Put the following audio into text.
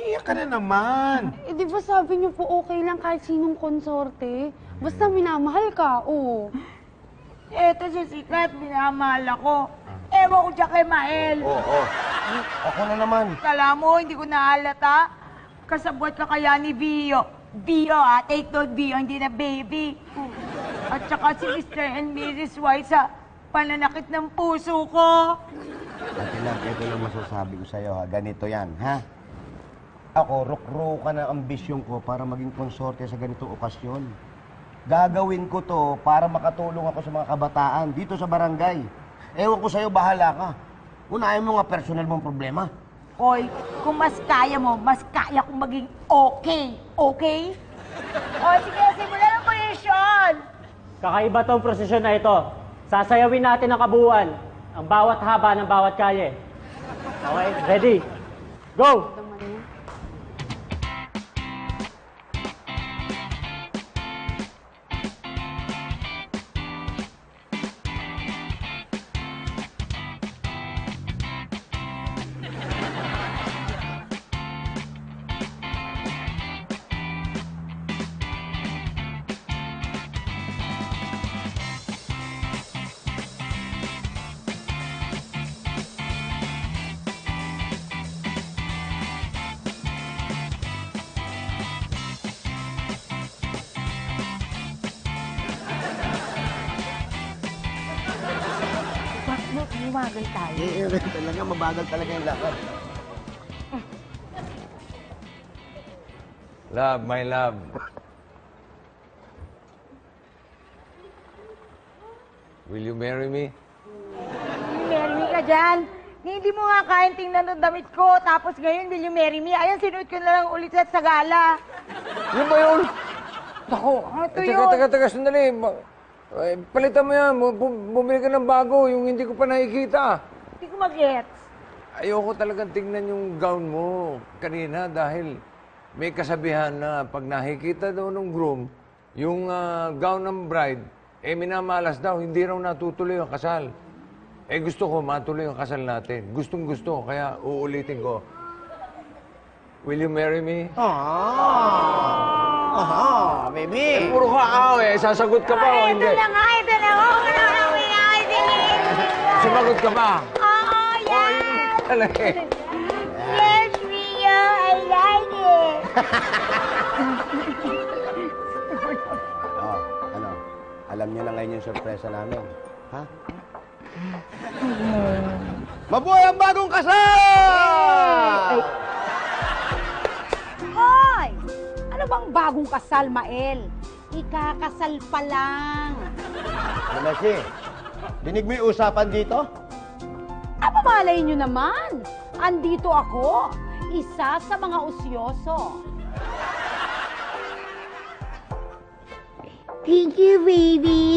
Umiiyak ka na naman. Eh, di ba sabi niyo po okay lang kahit sinong konsorte? Basta minamahal ka, oo. Eto si Sikat, minamahal ako. Ewan ko dyan kay Mael. Oo. Ako na naman. Kala mo, hindi ko nahalata. Kasabot ka kaya ni Vio. Vio take note, Vio, hindi na baby. At saka si Mr. and Mrs. White sa pananakit ng puso ko. Ate Love, ito lang masasabi ko sa'yo, ha? Ganito yan, ha? Ako, ruk-rukan ang ambisyon ko para maging konsorte sa ganitong okasyon. Gagawin ko to para makatulong ako sa mga kabataan dito sa barangay. Ewan ko sa'yo, bahala ka. Unahin mo nga personal mong problema. Hoy, kung mas kaya mo, mas kaya kong maging okay. Okay? O, sige, simulan ang posisyon. Kakaiba tong prosesyon na ito. Sasayawin natin ang kabuuan, ang bawat haba ng bawat kalye. Okay, ready? Go! Bumagal tayo. Talaga, mabagal talaga yung lakad. Love, my love. Will you marry me? Marry me ka dyan. Hindi mo nga kain tingnan ng damit ko. Tapos ngayon, will you marry me? Ayan, sinuot ko na lang ulit sa gala. Yun ba yun? Ako. Ito yun. Teka, sandali. Palitan mo yan. Bumili ka ng bago, yung hindi ko pa nakikita. Hindi ko mag-gets. Ayoko talagang tingnan yung gown mo kanina dahil may kasabihan na pag nakikita daw ng groom, yung gown ng bride, minamalas daw, hindi raw natutuloy ang kasal. Gusto ko matuloy ang kasal natin. Gustong gusto, kaya uulitin ko. Will you marry me? Aha, baby. Puro ka sasagot ka pa o hindi? Ito na nga. Sumagot ka pa? Oo, Oy, talaga Yes, Rio, I like it. Ano? Alam niyo na ngayon yung sorpresa namin. Ha? Mabuhay ang bagong kasal! Hoy! Ano bang bagong kasal, Mael? Ikakasal pa lang. Nanasi, dinig mo yung usapan dito? Malay nyo naman, andito ako, isa sa mga usyoso. Thank you, baby.